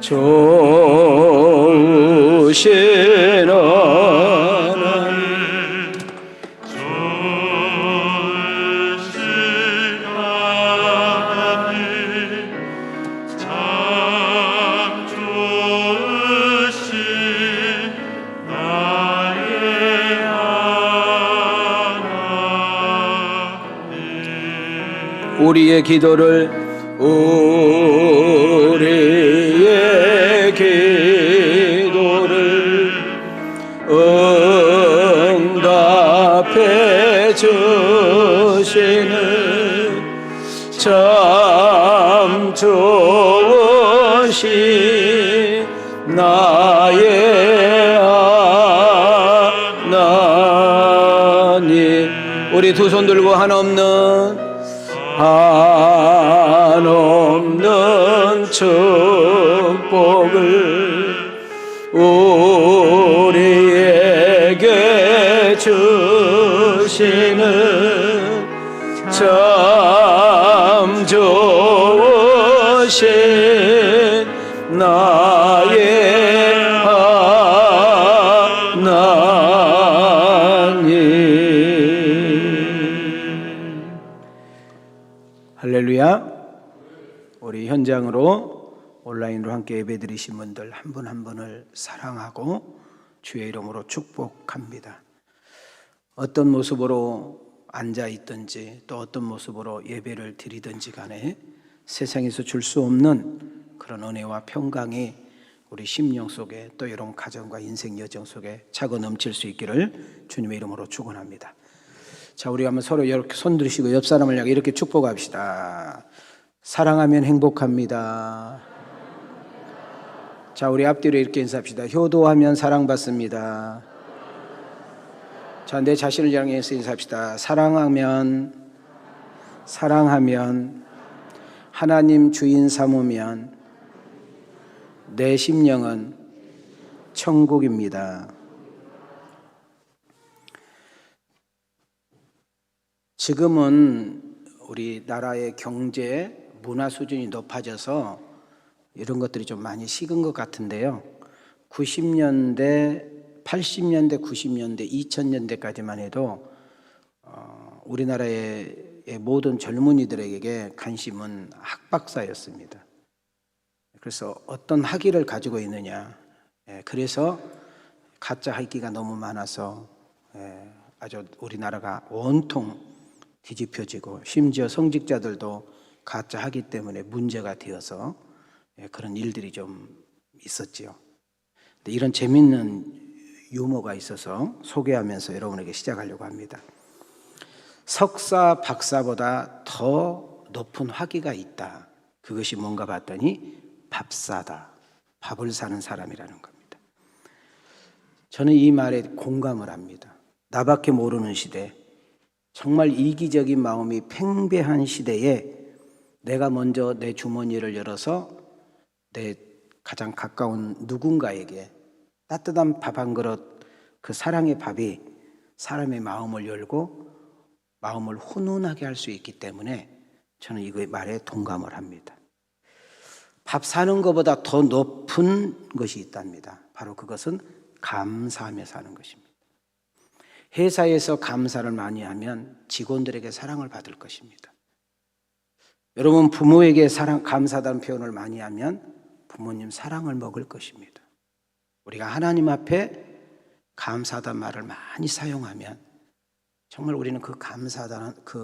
좋으신 우리의 기도를 응답해 주시는 참 좋으신 나의 하나님. 우리 두 손 들고 한없는 축복을 우리에게 주시는 참 좋으신 나의 하나님. 할렐루야. 우리 현장으로 온라인으로 함께 예배드리신 분들 한 분 한 분을 사랑하고 주의 이름으로 축복합니다. 어떤 모습으로 앉아 있든지 또 어떤 모습으로 예배를 드리든지 간에 세상에서 줄 수 없는 그런 은혜와 평강이 우리 심령 속에 또 이런 가정과 인생 여정 속에 차고 넘칠 수 있기를 주님의 이름으로 축원합니다. 자, 우리 한번 서로 이렇게 손 들으시고 옆 사람을 향해 이렇게 축복합시다. 사랑하면 행복합니다. 자, 우리 앞뒤로 이렇게 인사합시다. 효도하면 사랑받습니다. 자, 내 자신을 향해서 인사합시다. 사랑하면 하나님 주인 삼으면 내 심령은 천국입니다. 지금은 우리 나라의 경제, 문화 수준이 높아져서 이런 것들이 좀 많이 식은 것 같은데요. 90년대, 80년대, 90년대, 2000년대까지만 해도 우리나라의 모든 젊은이들에게 관심은 학박사였습니다. 그래서 어떤 학위를 가지고 있느냐, 그래서 가짜 학위가 너무 많아서 아주 우리나라가 온통 뒤집혀지고 심지어 성직자들도 가짜 하기 때문에 문제가 되어서 그런 일들이 좀 있었지요. 근데 이런 재밌는 유머가 있어서 소개하면서 여러분에게 시작하려고 합니다. 석사, 박사보다 더 높은 학위가 있다. 그것이 뭔가 봤더니 밥사다. 밥을 사는 사람이라는 겁니다. 저는 이 말에 공감을 합니다. 나밖에 모르는 시대, 정말 이기적인 마음이 팽배한 시대에 내가 먼저 내 주머니를 열어서 내 가장 가까운 누군가에게 따뜻한 밥 한 그릇, 그 사랑의 밥이 사람의 마음을 열고 마음을 훈훈하게 할 수 있기 때문에 저는 이 말에 동감을 합니다. 밥 사는 것보다 더 높은 것이 있답니다. 바로 그것은 감사하며 사는 것입니다. 회사에서 감사를 많이 하면 직원들에게 사랑을 받을 것입니다. 여러분, 부모에게 감사하다는 표현을 많이 하면 부모님 사랑을 먹을 것입니다. 우리가 하나님 앞에 감사하다는 말을 많이 사용하면 정말 우리는 그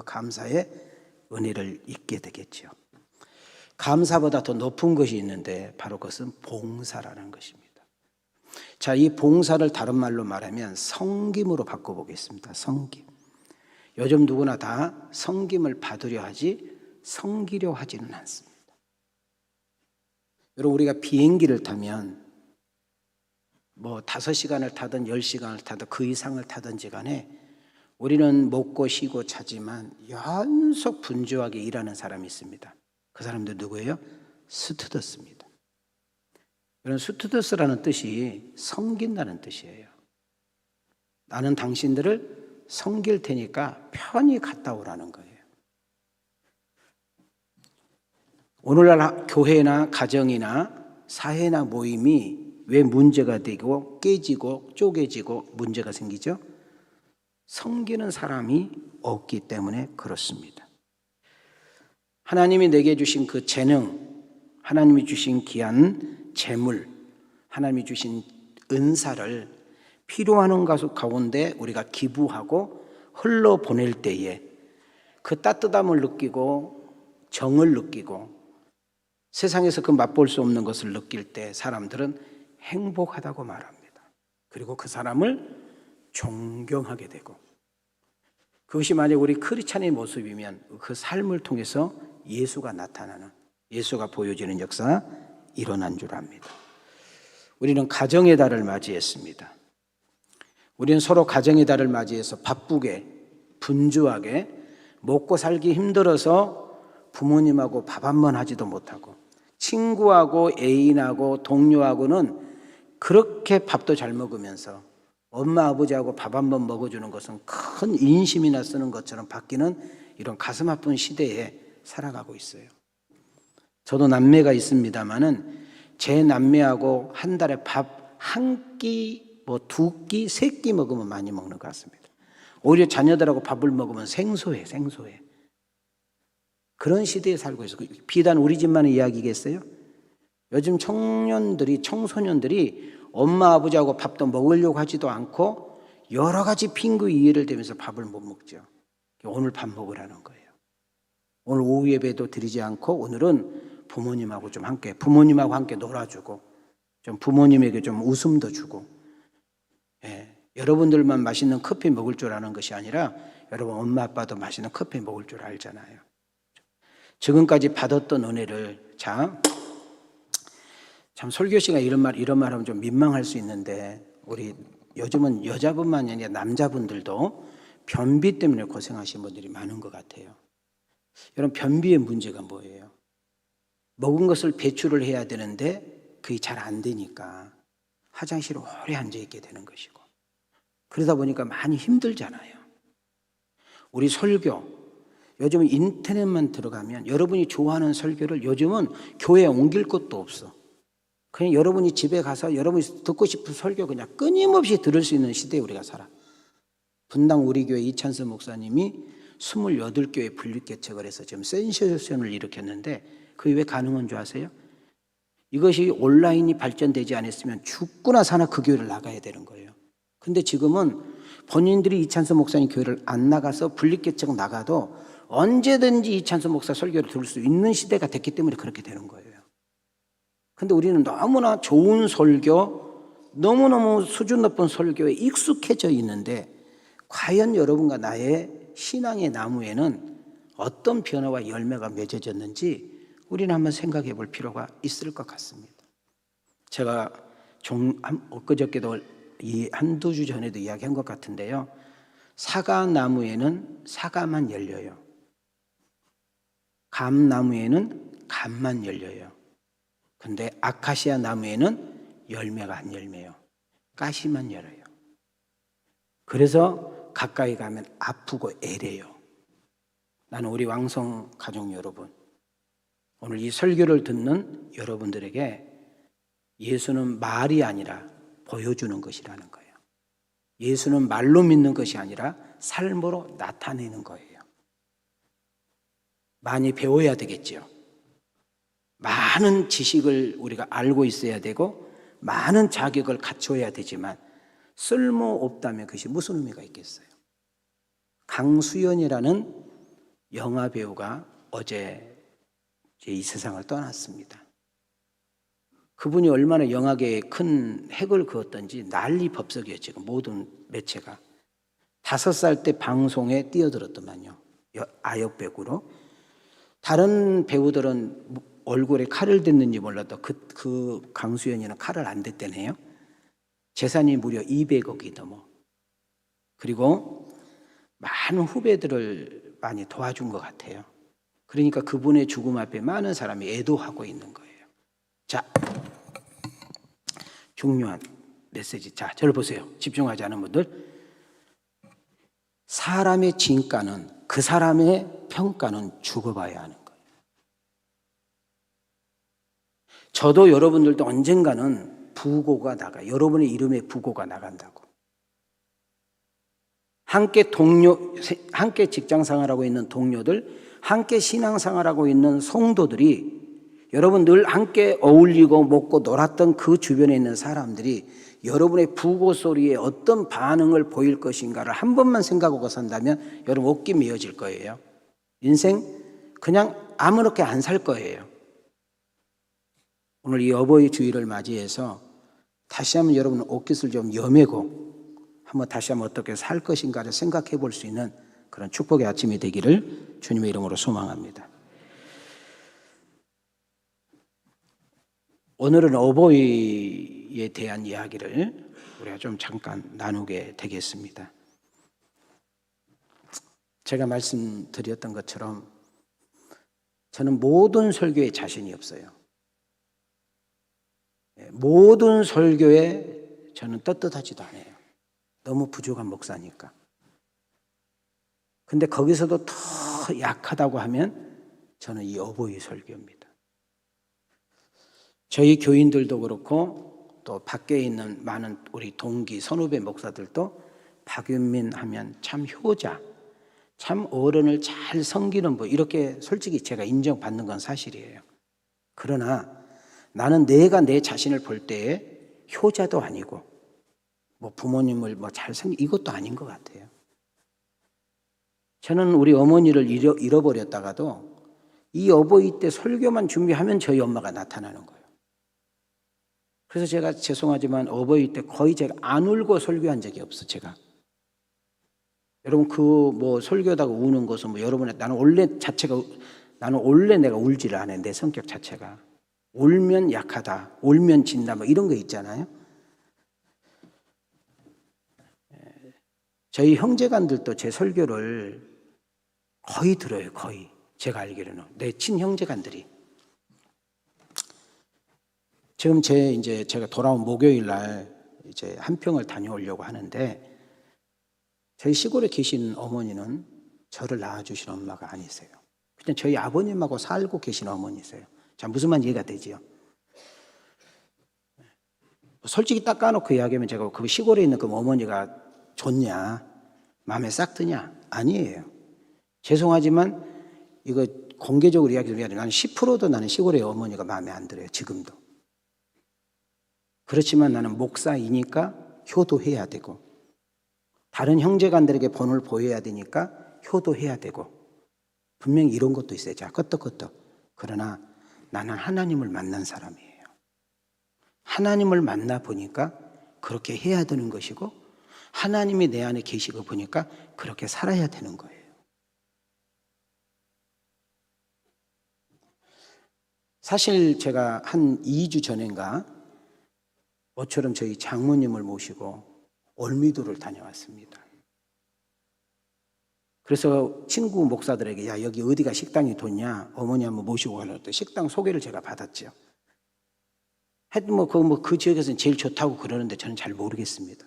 감사의 은혜를 잊게 되겠죠. 감사보다 더 높은 것이 있는데 바로 그것은 봉사라는 것입니다. 자, 이 봉사를 다른 말로 말하면 섬김으로 바꿔보겠습니다. 섬김. 요즘 누구나 다 섬김을 받으려 하지 섬기려 하지는 않습니다. 여러분, 우리가 비행기를 타면 5시간을 타든 10시간을 타든 그 이상을 타든지 간에 우리는 먹고 쉬고 자지만 연속 분주하게 일하는 사람이 있습니다. 그 사람들 누구예요? 스튜어디스입니다. 여러분, 스튜어디스라는 뜻이 섬긴다는 뜻이에요. 나는 당신들을 섬길 테니까 편히 갔다 오라는 거예요. 오늘날 교회나 가정이나 사회나 모임이 왜 문제가 되고 깨지고 쪼개지고 문제가 생기죠? 섬기는 사람이 없기 때문에 그렇습니다. 하나님이 내게 주신 그 재능, 하나님이 주신 귀한 재물, 하나님이 주신 은사를 필요한 것을 가운데 우리가 기부하고 흘러보낼 때에 그 따뜻함을 느끼고 정을 느끼고 세상에서 그 맛볼 수 없는 것을 느낄 때 사람들은 행복하다고 말합니다. 그리고 그 사람을 존경하게 되고, 그것이 만약 우리 크리스찬의 모습이면 그 삶을 통해서 예수가 나타나는, 예수가 보여지는 역사가 일어난 줄 압니다. 우리는 가정의 달을 맞이했습니다. 우리는 서로 가정의 달을 맞이해서 바쁘게 분주하게 먹고 살기 힘들어서 부모님하고 밥 한 번 하지도 못하고 친구하고 애인하고 동료하고는 그렇게 밥도 잘 먹으면서 엄마 아버지하고 밥 한 번 먹어주는 것은 큰 인심이나 쓰는 것처럼 바뀌는 이런 가슴 아픈 시대에 살아가고 있어요. 저도 남매가 있습니다마는 제 남매하고 한 달에 밥 한 끼, 뭐 두 끼, 세 끼 먹으면 많이 먹는 것 같습니다. 오히려 자녀들하고 밥을 먹으면 생소해. 그런 시대에 살고 있어요. 비단 우리 집만의 이야기겠어요? 요즘 청소년들이 엄마 아버지하고 밥도 먹으려고 하지도 않고 여러 가지 핑계 이해를 대면서 밥을 못 먹죠. 오늘 밥 먹으라는 거예요. 오늘 오후 예배도 드리지 않고 오늘은 부모님하고 함께 놀아주고 좀 부모님에게 좀 웃음도 주고, 여러분들만 맛있는 커피 먹을 줄 아는 것이 아니라 여러분 엄마 아빠도 맛있는 커피 먹을 줄 알잖아요. 지금까지 받았던 은혜를 참 설교 시간에 이런 말 하면 좀 민망할 수 있는데, 우리 요즘은 여자분만이 아니라 남자분들도 변비 때문에 고생하시는 분들이 많은 것 같아요. 여러분, 변비의 문제가 뭐예요? 먹은 것을 배출을 해야 되는데 그게 잘 안 되니까 화장실에 오래 앉아있게 되는 것이고, 그러다 보니까 많이 힘들잖아요. 우리 설교, 요즘은 인터넷만 들어가면 여러분이 좋아하는 설교를 요즘은 교회에 옮길 것도 없어. 그냥 여러분이 집에 가서 여러분이 듣고 싶은 설교 그냥 끊임없이 들을 수 있는 시대에 우리가 살아. 분당 우리 교회 이찬수 목사님이 28교회 분립개척을 해서 지금 센세이션을 일으켰는데, 그게 왜 가능한 줄 아세요? 이것이 온라인이 발전되지 않았으면 죽거나 사나 그 교회를 나가야 되는 거예요. 근데 지금은 본인들이 이찬수 목사님 교회를 안 나가서 분립개척 나가도 언제든지 이찬수 목사 설교를 들을 수 있는 시대가 됐기 때문에 그렇게 되는 거예요. 근데 우리는 너무나 좋은 설교, 너무너무 수준 높은 설교에 익숙해져 있는데, 과연 여러분과 나의 신앙의 나무에는 어떤 변화와 열매가 맺어졌는지 우리는 한번 생각해 볼 필요가 있을 것 같습니다. 제가 엊그저께도 한두 주 전에도 이야기한 것 같은데요. 사과나무에는 사과만 열려요. 감나무에는 감만 열려요. 근데 아카시아 나무에는 열매가 안 열매요. 가시만 열어요. 그래서 가까이 가면 아프고 애래요. 나는 우리 왕성 가족 여러분, 오늘 이 설교를 듣는 여러분들에게 예수는 말이 아니라 보여주는 것이라는 거예요. 예수는 말로 믿는 것이 아니라 삶으로 나타내는 거예요. 많이 배워야 되겠죠. 많은 지식을 우리가 알고 있어야 되고 많은 자격을 갖춰야 되지만 쓸모없다면 그것이 무슨 의미가 있겠어요? 강수연이라는 영화 배우가 어제 이 세상을 떠났습니다. 그분이 얼마나 영화계에 큰 획을 그었던지 난리 법석이었죠. 모든 매체가. 5살 때 방송에 뛰어들었더만요. 아역배우로. 다른 배우들은 얼굴에 칼을 댔는지 몰라도 그 강수연이는 칼을 안 댔대네요. 재산이 무려 200억이 넘어. 그리고 많은 후배들을 많이 도와준 것 같아요. 그러니까 그분의 죽음 앞에 많은 사람이 애도하고 있는 거예요. 자, 중요한 메시지. 자, 저를 보세요. 집중하지 않은 분들. 사람의 진가는, 그 사람의 평가는 죽어봐야 하는 거예요. 저도 여러분들도 언젠가는 부고가 나가, 여러분의 이름에 부고가 나간다고. 함께 직장 생활하고 있는 동료들, 함께 신앙 생활하고 있는 성도들이, 여러분 늘 함께 어울리고 먹고 놀았던 그 주변에 있는 사람들이 여러분의 부고 소리에 어떤 반응을 보일 것인가를 한 번만 생각하고 산다면 여러분 옷깃 메어질 거예요. 인생 그냥 아무렇게 안 살 거예요. 오늘 이 어버이 주일을 맞이해서 다시 한번 여러분 옷깃을 좀 여매고 한번 다시 한번 어떻게 살 것인가를 생각해 볼 수 있는 그런 축복의 아침이 되기를 주님의 이름으로 소망합니다. 오늘은 어버이에 대한 이야기를 우리가 좀 잠깐 나누게 되겠습니다. 제가 말씀드렸던 것처럼 저는 모든 설교에 자신이 없어요. 모든 설교에 저는 떳떳하지도 않아요. 너무 부족한 목사니까. 근데 거기서도 더 약하다고 하면 저는 이 어버이 설교입니다. 저희 교인들도 그렇고 또 밖에 있는 많은 우리 동기, 선후배 목사들도 박윤민 하면 참 효자, 참 어른을 잘 섬기는 분, 이렇게 솔직히 제가 인정받는 건 사실이에요. 그러나 나는 내가 내 자신을 볼 때에 효자도 아니고 뭐 부모님을 뭐 잘 섬기, 이것도 아닌 것 같아요. 저는 우리 어머니를 잃어버렸다가도 이 어버이 때 설교만 준비하면 저희 엄마가 나타나는 거예요. 그래서 제가 죄송하지만 어버이 때 거의 제가 안 울고 설교한 적이 없어, 제가. 여러분 그 뭐 설교하다가 우는 것은 뭐 여러분의 나는 원래 내가 울지를 않아요. 내 성격 자체가. 울면 약하다, 울면 진다, 뭐 이런 거 있잖아요. 저희 형제간들도 제 설교를 거의 들어요, 거의. 제가 알기로는. 내 친형제간들이. 지금 제가 돌아온 목요일 날 이제 한평을 다녀오려고 하는데 저희 시골에 계신 어머니는 저를 낳아주신 엄마가 아니세요. 그냥 저희 아버님하고 살고 계신 어머니세요. 자, 무슨 말인지 이해가 되지요? 솔직히 딱 까놓고 이야기하면 제가 그 시골에 있는 그 어머니가 좋냐, 마음에 싹 드냐? 아니에요. 죄송하지만 이거 공개적으로 이야기를 해야 돼요. 나는 10%도 나는 시골의 어머니가 마음에 안 들어요, 지금도. 그렇지만 나는 목사이니까 효도해야 되고 다른 형제간들에게 본을 보여야 되니까 효도해야 되고 분명히 이런 것도 있어요. 자, 끄떡끄떡. 그러나 나는 하나님을 만난 사람이에요. 하나님을 만나 보니까 그렇게 해야 되는 것이고 하나님이 내 안에 계시고 보니까 그렇게 살아야 되는 거예요. 사실 제가 한 2주 전인가 모처럼 저희 장모님을 모시고 올미도를 다녀왔습니다. 그래서 친구 목사들에게 야, 여기 어디가 식당이 좋냐, 어머니 한번 모시고 가려고 식당 소개를 제가 받았죠. 하여튼 그 지역에서는 제일 좋다고 그러는데 저는 잘 모르겠습니다.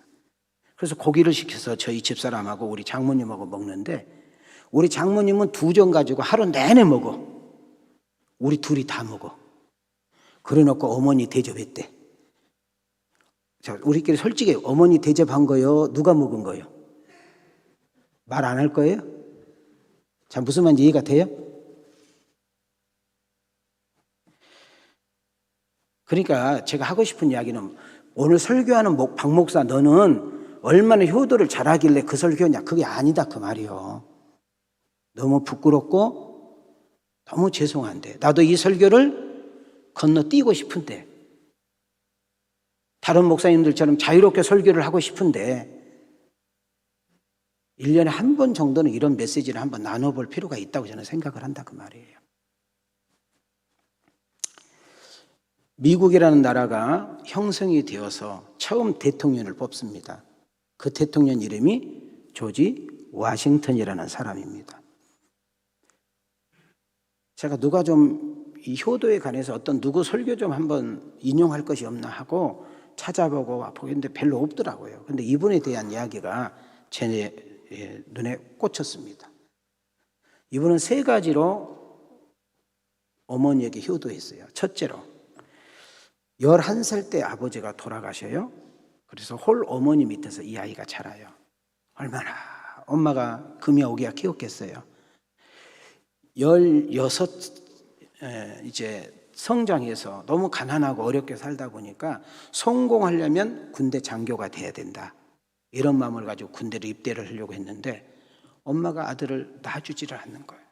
그래서 고기를 시켜서 저희 집사람하고 우리 장모님하고 먹는데 우리 장모님은 2점 가지고 하루 내내 먹어. 우리 둘이 다 먹어. 그래놓고 어머니 대접했대. 자, 우리끼리 솔직히 어머니 대접한 거요? 누가 먹은 거요? 말 안 할 거예요? 자, 무슨 말인지 이해가 돼요? 그러니까 제가 하고 싶은 이야기는 오늘 설교하는 박 목사 너는 얼마나 효도를 잘하길래 그 설교냐, 그게 아니다 그 말이요. 너무 부끄럽고 너무 죄송한데 나도 이 설교를 건너뛰고 싶은데 다른 목사님들처럼 자유롭게 설교를 하고 싶은데 1년에 한 번 정도는 이런 메시지를 한번 나눠볼 필요가 있다고 저는 생각을 한다 그 말이에요. 미국이라는 나라가 형성이 되어서 처음 대통령을 뽑습니다. 그 대통령 이름이 조지 워싱턴이라는 사람입니다. 제가 누가 좀 이 효도에 관해서 어떤 누구 설교 좀 한번 인용할 것이 없나 하고 찾아보고 보겠는데 별로 없더라고요. 근데 이분에 대한 이야기가 제 눈에 꽂혔습니다. 이분은 3가지로 어머니에게 효도했어요. 첫째로 11살 때 아버지가 돌아가셔요. 그래서 홀 어머니 밑에서 이 아이가 자라요. 얼마나 엄마가 금이오기야 키웠겠어요. 16 이제 성장해서 너무 가난하고 어렵게 살다 보니까 성공하려면 군대 장교가 돼야 된다, 이런 마음을 가지고 군대를 입대를 하려고 했는데 엄마가 아들을 놔주지를 않는 거예요.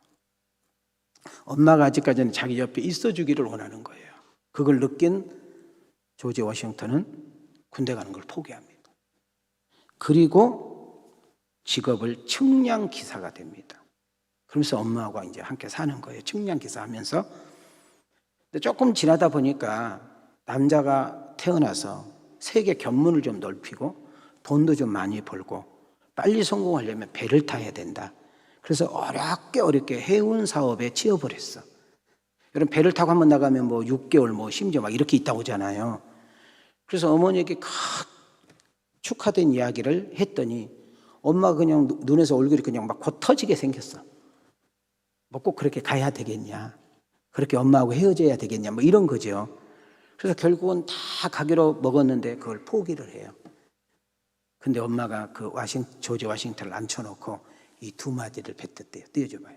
엄마가 아직까지는 자기 옆에 있어주기를 원하는 거예요. 그걸 느낀 조지 워싱턴은 군대 가는 걸 포기합니다. 그리고 직업을 측량 기사가 됩니다. 그러면서 엄마하고 이제 함께 사는 거예요. 측량 기사 하면서. 근데 조금 지나다 보니까 남자가 태어나서 세계 견문을 좀 넓히고 돈도 좀 많이 벌고 빨리 성공하려면 배를 타야 된다. 그래서 어렵게 해운 사업에 취업을 했어. 여러분, 배를 타고 한번 나가면 뭐 6개월 뭐 심지어 막 이렇게 있다 오잖아요. 그래서 어머니에게 축하된 이야기를 했더니 엄마가 그냥 눈에서 얼굴이 그냥 막 곧 터지게 생겼어. 뭐 꼭 그렇게 가야 되겠냐, 그렇게 엄마하고 헤어져야 되겠냐, 뭐 이런 거죠. 그래서 결국은 다 가기로 먹었는데 그걸 포기를 해요. 근데 엄마가 그 조지 워싱턴을 앉혀놓고 이 두 마디를 뱉었대요. 띄워줘봐요.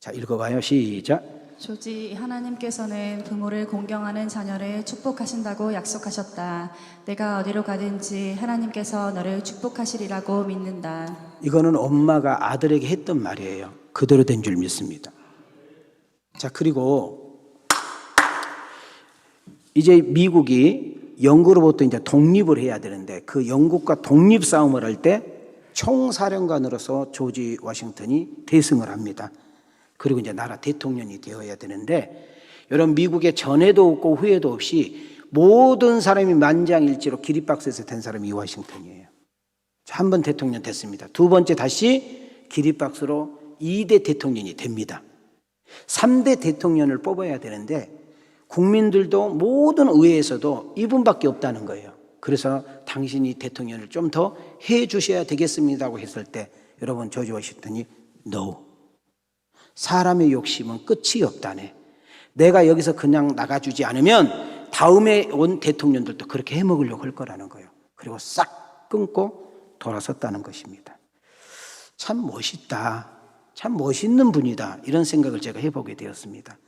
자, 읽어봐요. 시작. 조지, 하나님께서는 부모를 공경하는 자녀를 축복하신다고 약속하셨다. 내가 어디로 가든지 하나님께서 너를 축복하시리라고 믿는다. 이거는 엄마가 아들에게 했던 말이에요. 그대로 된 줄 믿습니다. 자, 그리고 이제 미국이 영국으로부터 이제 독립을 해야 되는데 그 영국과 독립 싸움을 할 때 총사령관으로서 조지 워싱턴이 대승을 합니다. 그리고 이제 나라 대통령이 되어야 되는데, 여러분, 미국에 전에도 없고 후에도 없이 모든 사람이 만장일치로 기립박수에서 된 사람이 이 워싱턴이에요. 한 번 대통령 됐습니다. 두 번째 다시 기립박수로 2대 대통령이 됩니다. 3대 대통령을 뽑아야 되는데 국민들도 모든 의회에서도 이분밖에 없다는 거예요. 그래서 당신이 대통령을 좀 더 해 주셔야 되겠습니다고 했을 때 여러분, 조지 워싱턴이 No. 사람의 욕심은 끝이 없다네. 내가 여기서 그냥 나가주지 않으면 다음에 온 대통령들도 그렇게 해먹으려고 할 거라는 거예요. 그리고 싹 끊고 돌아섰다는 것입니다. 참 멋있다, 참 멋있는 분이다, 이런 생각을 제가 해보게 되었습니다.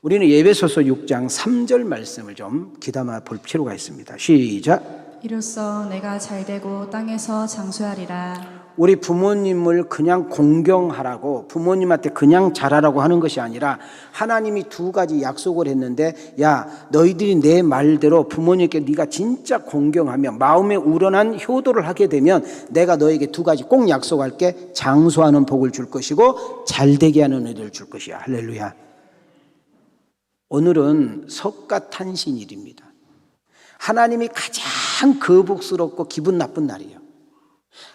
우리는 에베소서 6장 3절 말씀을 좀 귀담아 볼 필요가 있습니다. 시작. 이로써 내가 잘되고 땅에서 장수하리라. 우리 부모님을 그냥 공경하라고, 부모님한테 그냥 잘하라고 하는 것이 아니라 하나님이 두 가지 약속을 했는데, 야, 너희들이 내 말대로 부모님께 네가 진짜 공경하며 마음에 우러난 효도를 하게 되면 내가 너에게 두 가지 꼭 약속할게. 장수하는 복을 줄 것이고 잘되게 하는 은혜를 줄 것이야. 할렐루야. 오늘은 석가탄신일입니다. 하나님이 가장 거북스럽고 기분 나쁜 날이에요.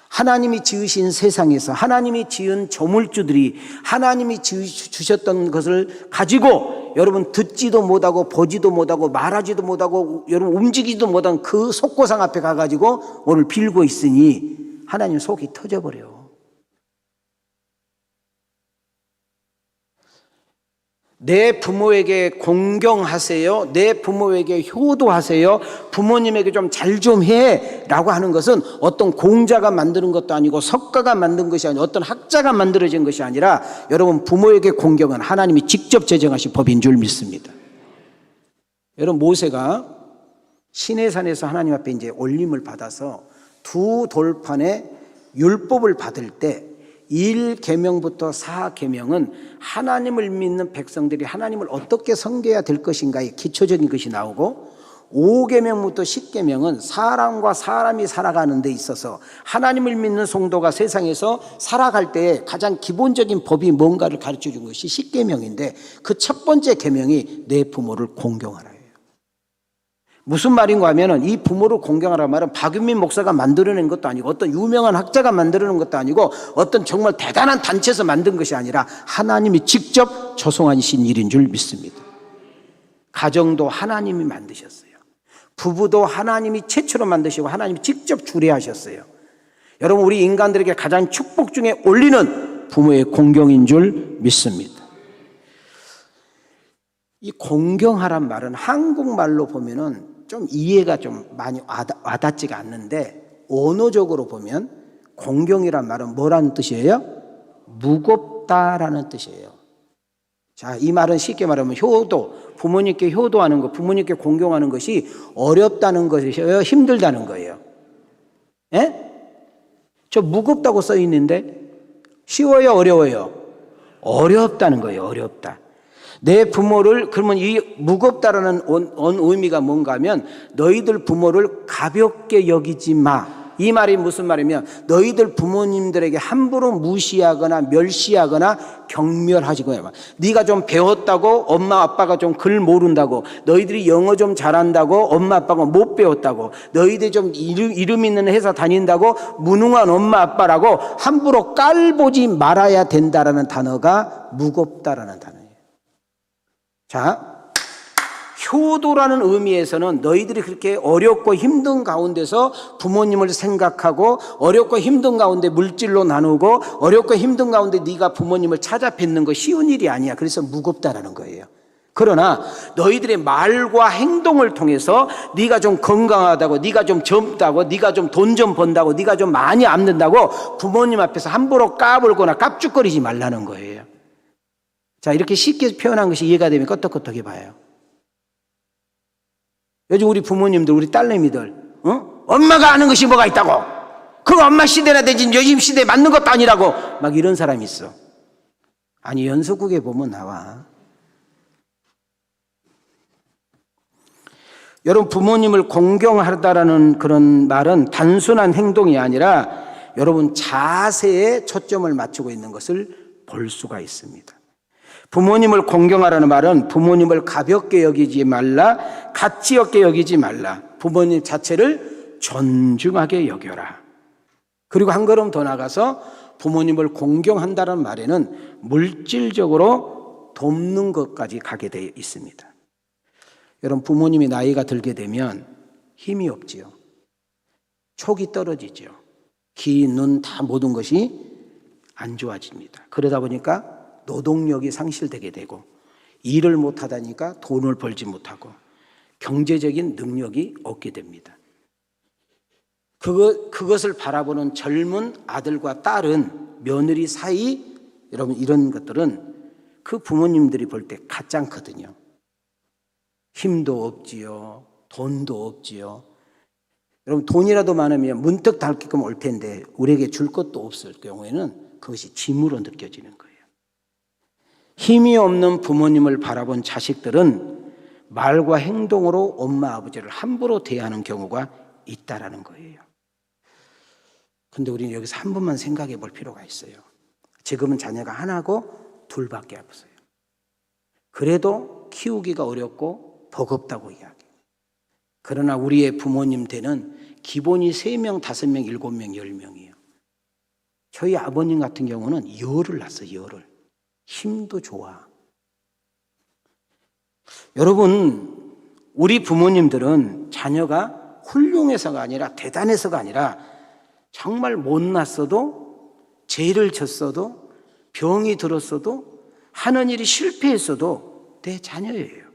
하나님이 지으신 세상에서 하나님이 지은 조물주들이 하나님이 주셨던 것을 가지고 여러분 듣지도 못하고 보지도 못하고 말하지도 못하고 여러분 움직이지도 못한 그 속고상 앞에 가가지고 오늘 빌고 있으니 하나님 속이 터져버려요. 내 부모에게 공경하세요, 내 부모에게 효도하세요, 부모님에게 좀 잘 좀 해라고 하는 것은 어떤 공자가 만드는 것도 아니고 석가가 만든 것이 아니고 어떤 학자가 만들어진 것이 아니라 여러분, 부모에게 공경은 하나님이 직접 제정하신 법인 줄 믿습니다. 여러분, 모세가 시내산에서 하나님 앞에 이제 올림을 받아서 두 돌판에 율법을 받을 때 1계명부터 4계명은 하나님을 믿는 백성들이 하나님을 어떻게 섬겨야 될 것인가의 기초적인 것이 나오고, 5계명부터 10계명은 사람과 사람이 살아가는 데 있어서 하나님을 믿는 성도가 세상에서 살아갈 때 가장 기본적인 법이 뭔가를 가르쳐 준 것이 10계명인데 그 첫 번째 계명이 내 부모를 공경하라. 무슨 말인가 하면은 이 부모를 공경하라는 말은 박윤민 목사가 만들어낸 것도 아니고 어떤 유명한 학자가 만들어낸 것도 아니고 어떤 정말 대단한 단체에서 만든 것이 아니라 하나님이 직접 조성하신 일인 줄 믿습니다. 가정도 하나님이 만드셨어요. 부부도 하나님이 최초로 만드시고 하나님이 직접 주례하셨어요. 여러분, 우리 인간들에게 가장 축복 중에 올리는 부모의 공경인 줄 믿습니다. 이 공경하란 말은 한국말로 보면은 좀 이해가 좀 많이 와닿지가 않는데, 언어적으로 보면 공경이란 말은 뭐라는 뜻이에요? 무겁다라는 뜻이에요. 자, 이 말은 쉽게 말하면 효도, 부모님께 효도하는 것, 부모님께 공경하는 것이 어렵다는 것이에요? 힘들다는 거예요? 예? 저 무겁다고 써 있는데 쉬워요, 어려워요? 어렵다는 거예요. 어렵다. 내 부모를, 그러면 이 무겁다라는 의미가 뭔가 하면 너희들 부모를 가볍게 여기지 마. 이 말이 무슨 말이면 너희들 부모님들에게 함부로 무시하거나 멸시하거나 경멸하지 마. 네가 좀 배웠다고 엄마 아빠가 좀 글 모른다고, 너희들이 영어 좀 잘한다고 엄마 아빠가 못 배웠다고, 너희들이 좀 이름 있는 회사 다닌다고 무능한 엄마 아빠라고 함부로 깔보지 말아야 된다라는 단어가 무겁다라는 단어예요. 자, 효도라는 의미에서는 너희들이 그렇게 어렵고 힘든 가운데서 부모님을 생각하고, 어렵고 힘든 가운데 물질로 나누고, 어렵고 힘든 가운데 네가 부모님을 찾아 뵙는 거 쉬운 일이 아니야. 그래서 무겁다라는 거예요. 그러나 너희들의 말과 행동을 통해서 네가 좀 건강하다고, 네가 좀 젊다고, 네가 좀 돈 좀 번다고, 네가 좀 많이 앞는다고 부모님 앞에서 함부로 까불거나 깝죽거리지 말라는 거예요. 자, 이렇게 쉽게 표현한 것이 이해가 되면 끄떡끄떡해 봐요. 요즘 우리 부모님들, 우리 딸내미들, 엄마가 아는 것이 뭐가 있다고, 그거 엄마 시대나 되지 요즘 시대에 맞는 것도 아니라고 막 이런 사람이 있어. 아니, 연속국에 보면 나와. 여러분, 부모님을 공경하다라는 그런 말은 단순한 행동이 아니라 여러분 자세에 초점을 맞추고 있는 것을 볼 수가 있습니다. 부모님을 공경하라는 말은 부모님을 가볍게 여기지 말라, 가치 없게 여기지 말라, 부모님 자체를 존중하게 여겨라. 그리고 한 걸음 더 나가서 부모님을 공경한다는 말에는 물질적으로 돕는 것까지 가게 되어 있습니다. 여러분, 부모님이 나이가 들게 되면 힘이 없지요. 촉이 떨어지죠. 귀, 눈 다 모든 것이 안 좋아집니다. 그러다 보니까 노동력이 상실되게 되고, 일을 못하다니까 돈을 벌지 못하고 경제적인 능력이 없게 됩니다. 그것을 바라보는 젊은 아들과 딸은, 며느리 사이, 여러분 이런 것들은 그 부모님들이 볼 때 가짱거든요. 힘도 없지요, 돈도 없지요. 여러분, 돈이라도 많으면 문득 닳게끔 올 텐데 우리에게 줄 것도 없을 경우에는 그것이 짐으로 느껴지는 거예요. 힘이 없는 부모님을 바라본 자식들은 말과 행동으로 엄마 아버지를 함부로 대하는 경우가 있다라는 거예요. 근데 우리는 여기서 한 번만 생각해 볼 필요가 있어요. 지금은 자녀가 하나고 둘밖에 없어요. 그래도 키우기가 어렵고 버겁다고 이야기해요. 그러나 우리의 부모님 때는 기본이 3명, 5명, 7명, 10명이에요. 저희 아버님 같은 경우는 열을 낳았어요. 열을. 힘도 좋아. 여러분, 우리 부모님들은 자녀가 훌륭해서가 아니라, 대단해서가 아니라, 정말 못났어도, 죄를 졌어도, 병이 들었어도, 하는 일이 실패했어도 내 자녀예요.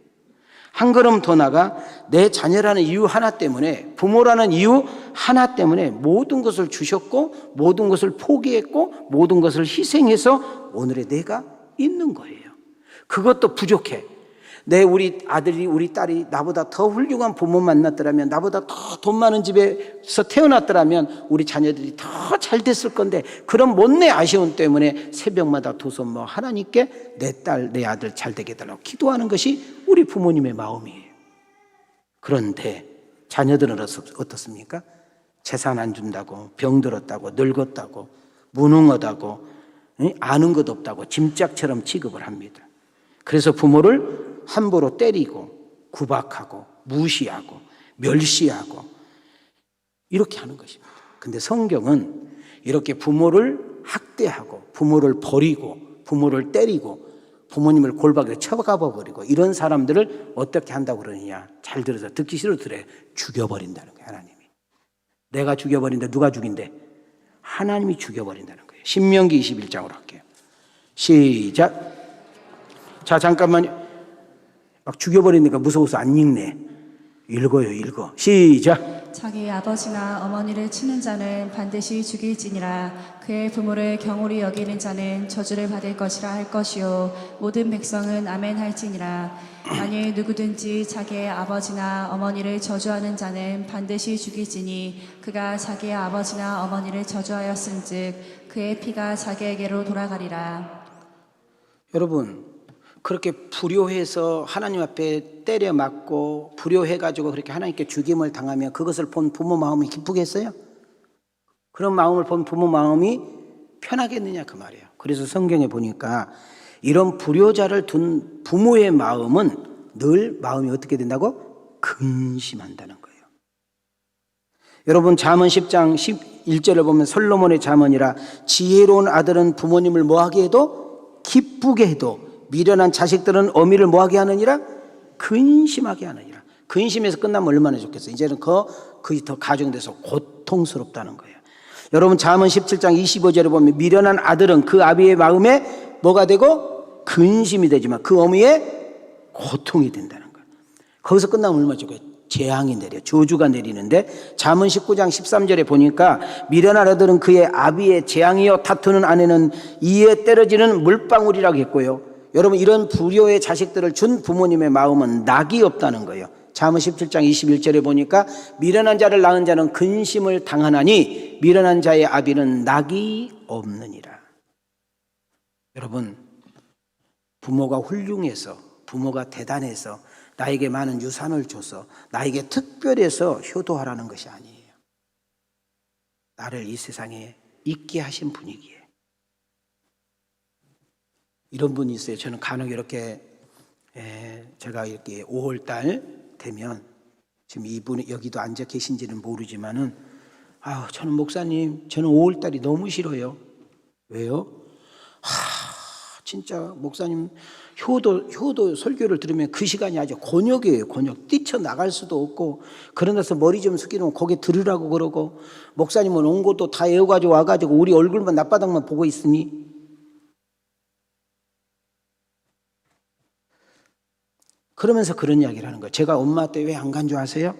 한 걸음 더 나가 내 자녀라는 이유 하나 때문에, 부모라는 이유 하나 때문에 모든 것을 주셨고, 모든 것을 포기했고, 모든 것을 희생해서 오늘의 내가 있는 거예요. 그것도 부족해. 우리 아들이, 우리 딸이 나보다 더 훌륭한 부모 만났더라면, 나보다 더 돈 많은 집에서 태어났더라면 우리 자녀들이 더 잘 됐을 건데, 그런 못내 아쉬움 때문에 새벽마다 두 손 모아 하나님께 내 딸, 내 아들 잘 되게 해달라고 기도하는 것이 우리 부모님의 마음이에요. 그런데 자녀들은 어떻습니까? 재산 안 준다고, 병들었다고, 늙었다고, 무능하다고, 아는 것 없다고 짐짝처럼 취급을 합니다. 그래서 부모를 함부로 때리고 구박하고 무시하고 멸시하고 이렇게 하는 것입니다. 근데 성경은 이렇게 부모를 학대하고 부모를 버리고 부모를 때리고 부모님을 골방에 쳐가버리고 이런 사람들을 어떻게 한다고 그러느냐. 잘 들어서 듣기 싫어도 들어요. 죽여버린다는 거예요. 하나님이. 내가 죽여버린다. 누가 죽인대? 하나님이 죽여버린다는 거예요. 신명기 21장으로 할게요. 시작. 자, 잠깐만요. 막 죽여버리니까 무서워서 안 읽네. 읽어요, 읽어. 시작. 자기 아버지나 어머니를 치는 자는 반드시 죽일지니라. 그의 부모를 경홀히 여기는 자는 저주를 받을 것이라 할 것이요 모든 백성은 아멘 할지니라. 만일 누구든지 자기의 아버지나 어머니를 저주하는 자는 반드시 죽일지니 그가 자기의 아버지나 어머니를 저주하였은즉 그의 피가 자기에게로 돌아가리라. 여러분, 그렇게 불효해서 하나님 앞에 때려 맞고 불효해가지고 그렇게 하나님께 죽임을 당하면 그것을 본 부모 마음이 기쁘겠어요? 그런 마음을 본 부모 마음이 편하겠느냐 그 말이에요. 그래서 성경에 보니까 이런 불효자를 둔 부모의 마음은 늘 마음이 어떻게 된다고? 근심한다는 거예요. 여러분, 잠언 10장 11절을 보면 솔로몬의 잠언이라 지혜로운 아들은 부모님을 뭐하게 해도 기쁘게 해도 미련한 자식들은 어미를 뭐하게 하느니라? 근심하게 하느니라. 근심해서 끝나면 얼마나 좋겠어요. 이제는 그게 더 가중돼서 고통스럽다는 거예요. 여러분, 잠언 17장 25절에 보면 미련한 아들은 그 아비의 마음에 뭐가 되고? 근심이 되지만 그 어미의 고통이 된다는 거예요. 거기서 끝나면 얼마나 좋겠어요. 재앙이 내려, 저주가 내리는데 잠언 19장 13절에 보니까 미련한 아들은 그의 아비의 재앙이요 다투는 아내는 이에 떨어지는 물방울이라고 했고요. 여러분, 이런 불효의 자식들을 준 부모님의 마음은 낙이 없다는 거예요. 잠언 17장 21절에 보니까 미련한 자를 낳은 자는 근심을 당하나니 미련한 자의 아비는 낙이 없느니라. 여러분, 부모가 훌륭해서 부모가 대단해서 나에게 많은 유산을 줘서 나에게 특별해서 효도하라는 것이 아니에요. 나를 이 세상에 있게 하신 분이기에. 이런 분이 있어요. 저는 간혹 이렇게 제가 이렇게 5월달 되면 지금 이분이 여기도 앉아 계신지는 모르지만은 저는 목사님, 저는 5월달이 너무 싫어요. 왜요? 진짜 목사님 효도 설교를 들으면 그 시간이 아주 곤욕이에요. 곤욕. 뛰쳐나갈 수도 없고 그런 데서 머리 좀 숙이면 거기 들으라고 그러고 목사님은 온 곳도 다 애워가지고 와가지고 우리 얼굴만 낮바닥만 보고 있으니 그러면서 그런 이야기를 하는 거예요. 제가 엄마 때 왜 안 간 줄 아세요?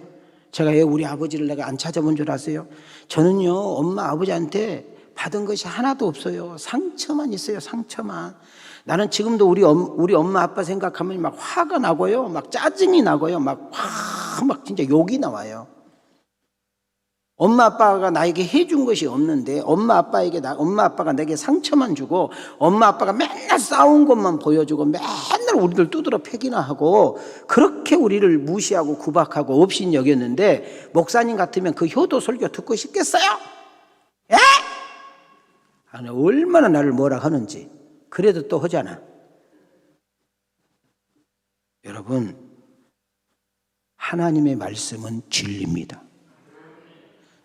제가 왜 우리 아버지를 내가 안 찾아본 줄 아세요? 저는요, 엄마 아버지한테 받은 것이 하나도 없어요. 상처만 있어요. 상처만. 나는 지금도 우리 엄마 아빠 생각하면 막 화가 나고요. 막 짜증이 나고요. 막 진짜 욕이 나와요. 엄마 아빠가 나에게 해준 것이 없는데 엄마 아빠가 내게 상처만 주고 엄마 아빠가 맨날 싸운 것만 보여주고 맨날 우리들 두드러 패기나 하고 그렇게 우리를 무시하고 구박하고 업신 여겼는데 목사님 같으면 그 효도 설교 듣고 싶겠어요? 예? 아니, 얼마나 나를 뭐라 하는지. 그래도 또 하잖아. 여러분, 하나님의 말씀은 진리입니다.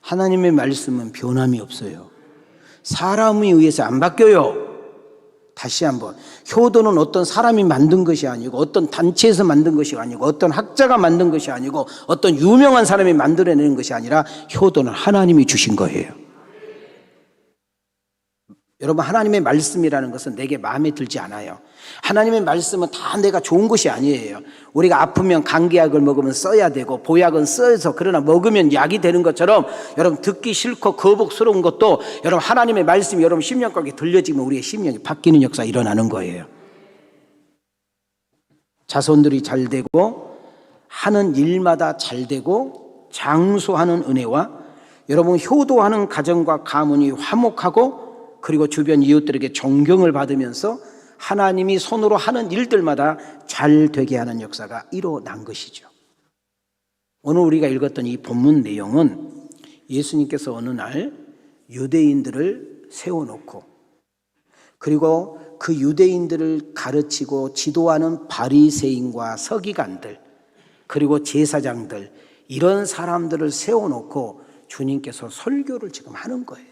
하나님의 말씀은 변함이 없어요. 사람에 의해서 안 바뀌어요. 다시 한번, 효도는 어떤 사람이 만든 것이 아니고 어떤 단체에서 만든 것이 아니고 어떤 학자가 만든 것이 아니고 어떤 유명한 사람이 만들어내는 것이 아니라 효도는 하나님이 주신 거예요. 여러분, 하나님의 말씀이라는 것은 내게 마음에 들지 않아요. 하나님의 말씀은 다 내가 좋은 것이 아니에요. 우리가 아프면 감기약을 먹으면 써야 되고 보약은 써서 그러나 먹으면 약이 되는 것처럼 여러분, 듣기 싫고 거북스러운 것도 여러분 하나님의 말씀이 여러분 심령 가운데 들려지면 우리의 심령이 바뀌는 역사 일어나는 거예요. 자손들이 잘 되고 하는 일마다 잘 되고 장수하는 은혜와 여러분 효도하는 가정과 가문이 화목하고 그리고 주변 이웃들에게 존경을 받으면서 하나님이 손으로 하는 일들마다 잘 되게 하는 역사가 일어난 것이죠. 오늘 우리가 읽었던 이 본문 내용은 예수님께서 어느 날 유대인들을 세워놓고 그리고 그 유대인들을 가르치고 지도하는 바리새인과 서기관들 그리고 제사장들 이런 사람들을 세워놓고 주님께서 설교를 지금 하는 거예요.